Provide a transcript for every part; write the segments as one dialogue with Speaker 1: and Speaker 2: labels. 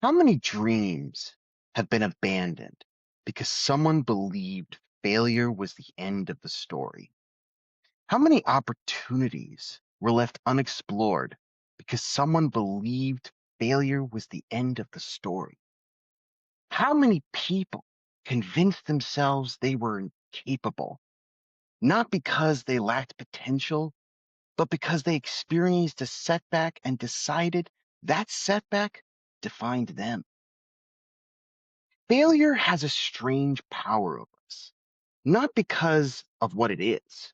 Speaker 1: How many dreams have been abandoned because someone believed failure was the end of the story? How many opportunities were left unexplored because someone believed failure was the end of the story? How many people convinced themselves they were incapable, not because they lacked potential, but because they experienced a setback and decided that setback defined them? Failure has a strange power over us, not because of what it is,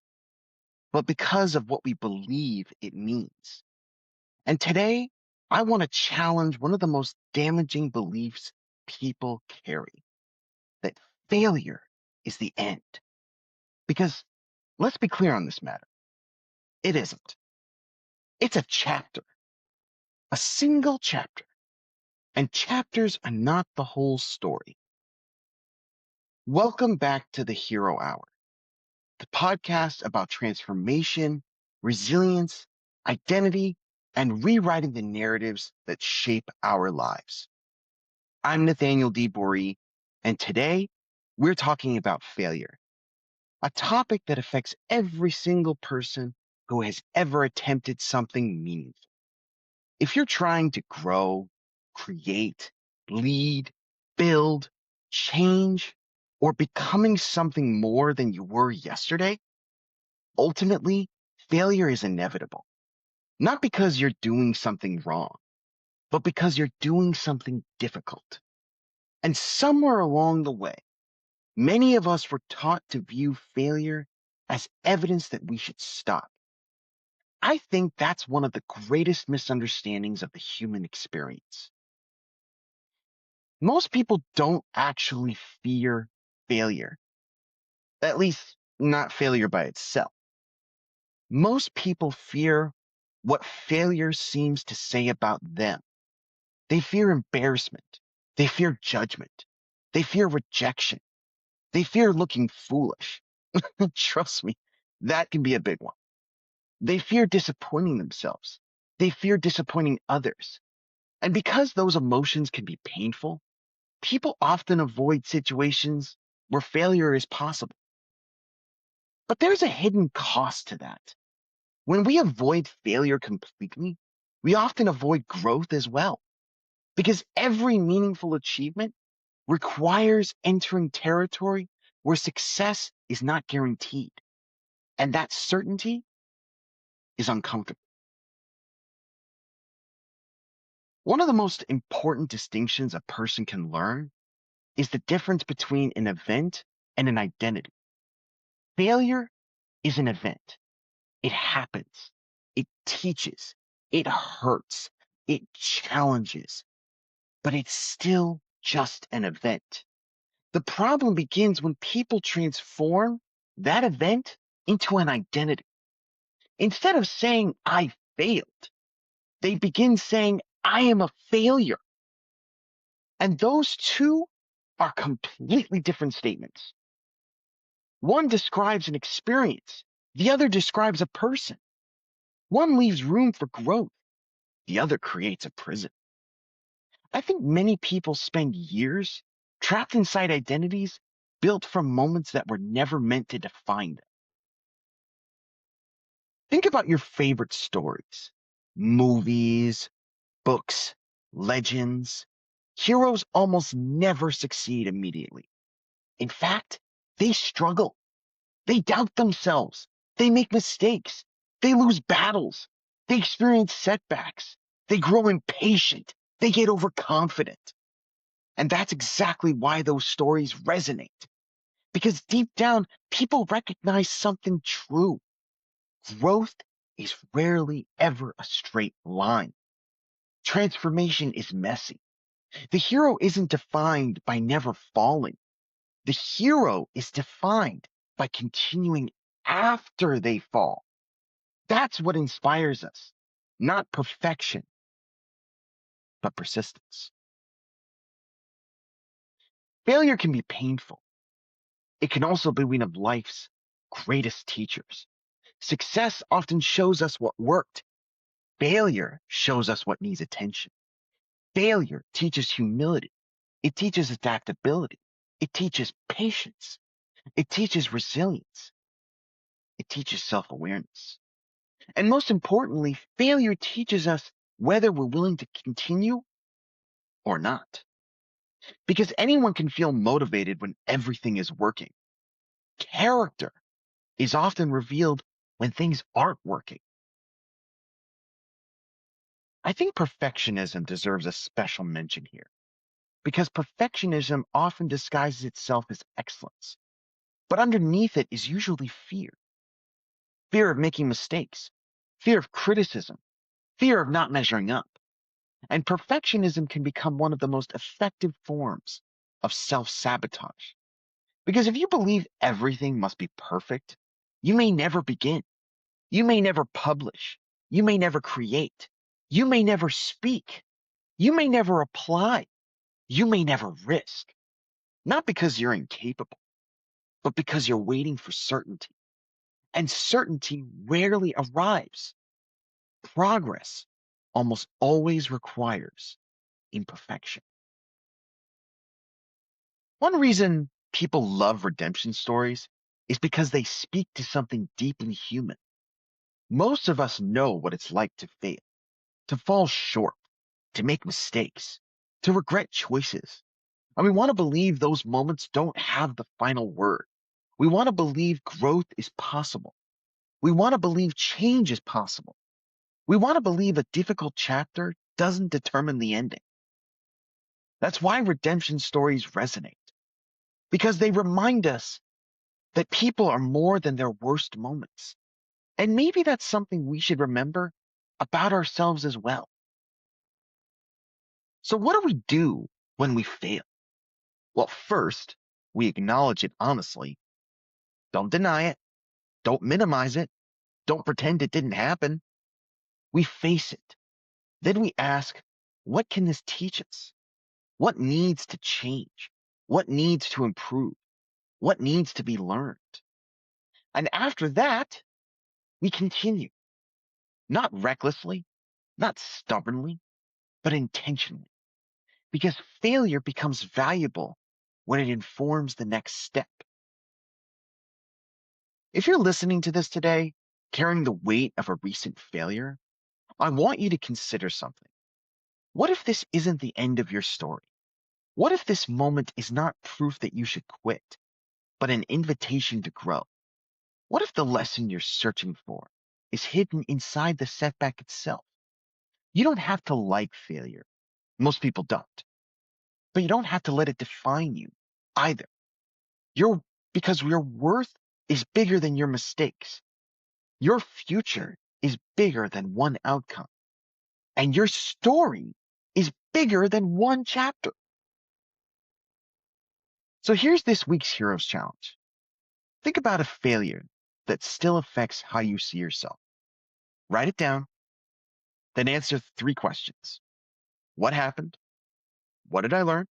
Speaker 1: but because of what we believe it means. And today, I want to challenge one of the most damaging beliefs people carry, that failure is the end. Because let's be clear on this matter, it isn't. It's a chapter, a single chapter, and chapters are not the whole story. Welcome back to the Hero Hour, the podcast about transformation, resilience, identity, and rewriting the narratives that shape our lives. I'm Nathaniel D. Boree, and today we're talking about failure, a topic that affects every single person who has ever attempted something meaningful. If you're trying to grow, create, lead, build, change, or becoming something more than you were yesterday, ultimately, failure is inevitable. Not because you're doing something wrong, but because you're doing something difficult. And somewhere along the way, many of us were taught to view failure as evidence that we should stop. I think that's one of the greatest misunderstandings of the human experience. Most people don't actually fear failure, at least not failure by itself. Most people fear what failure seems to say about them. They fear embarrassment. They fear judgment. They fear rejection. They fear looking foolish. Trust me, that can be a big one. They fear disappointing themselves. They fear disappointing others. And because those emotions can be painful, people often avoid situations where failure is possible. But there's a hidden cost to that. When we avoid failure completely, we often avoid growth as well, because every meaningful achievement requires entering territory where success is not guaranteed. And that certainty is uncomfortable. One of the most important distinctions a person can learn is the difference between an event and an identity. Failure is an event. It happens. It teaches. It hurts. It challenges, but it's still just an event. The problem begins when people transform that event into an identity. Instead of saying, I failed, they begin saying, I am a failure. And those two are completely different statements. One describes an experience, the other describes a person. One leaves room for growth, the other creates a prison. I think many people spend years trapped inside identities built from moments that were never meant to define them. Think about your favorite stories, movies, books, legends. Heroes almost never succeed immediately. In fact, they struggle. They doubt themselves. They make mistakes. They lose battles. They experience setbacks. They grow impatient. They get overconfident. And that's exactly why those stories resonate. Because deep down, people recognize something true. Growth is rarely ever a straight line. Transformation is messy. The hero isn't defined by never falling. The hero is defined by continuing after they fall. That's what inspires us, not perfection, but persistence. Failure can be painful. It can also be one of life's greatest teachers. Success often shows us what worked. Failure shows us what needs attention. Failure teaches humility. It teaches adaptability. It teaches patience. It teaches resilience. It teaches self-awareness. And most importantly, failure teaches us whether we're willing to continue or not. Because anyone can feel motivated when everything is working. Character is often revealed when things aren't working. I think perfectionism deserves a special mention here because perfectionism often disguises itself as excellence, but underneath it is usually fear of making mistakes, fear of criticism, fear of not measuring up. And perfectionism can become one of the most effective forms of self sabotage. Because if you believe everything must be perfect, you may never begin. You may never publish. You may never create. You may never speak. You may never apply. You may never risk. Not because you're incapable, but because you're waiting for certainty. And certainty rarely arrives. Progress almost always requires imperfection. One reason people love redemption stories is because they speak to something deeply human. Most of us know what it's like to fail, to fall short, to make mistakes, to regret choices. And we want to believe those moments don't have the final word. We want to believe growth is possible. We want to believe change is possible. We want to believe a difficult chapter doesn't determine the ending. That's why redemption stories resonate, because they remind us that people are more than their worst moments. And maybe that's something we should remember about ourselves as well. So, what do we do when we fail? Well, first, we acknowledge it honestly. Don't deny it. Don't minimize it. Don't pretend it didn't happen. We face it. Then we ask, what can this teach us? What needs to change? What needs to improve? What needs to be learned? And after that, we continue, not recklessly, not stubbornly, but intentionally, because failure becomes valuable when it informs the next step. If you're listening to this today, carrying the weight of a recent failure, I want you to consider something. What if this isn't the end of your story? What if this moment is not proof that you should quit, but an invitation to grow? What if the lesson you're searching for is hidden inside the setback itself? You don't have to like failure. Most people don't. But you don't have to let it define you either. Your Because your worth is bigger than your mistakes. Your future is bigger than one outcome. And your story is bigger than one chapter. So here's this week's Heroes Challenge. Think about a failure that still affects how you see yourself. Write it down, then answer 3 questions. What happened? What did I learn?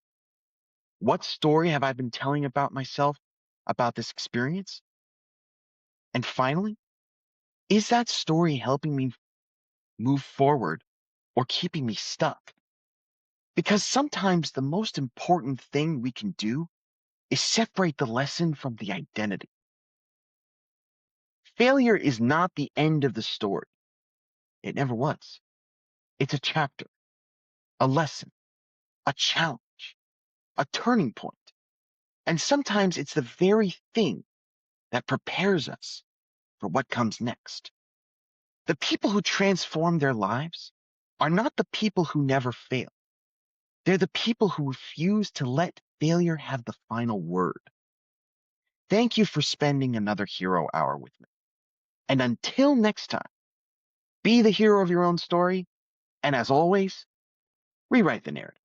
Speaker 1: What story have I been telling about myself about this experience? And finally, is that story helping me move forward or keeping me stuck? Because sometimes the most important thing we can do is separate the lesson from the identity. Failure is not the end of the story. It never was. It's a chapter, a lesson, a challenge, a turning point. And sometimes it's the very thing that prepares us for what comes next. The people who transform their lives are not the people who never fail. They're the people who refuse to let failure have the final word. Thank you for spending another hero hour with me. And until next time, be the hero of your own story. And as always, rewrite the narrative.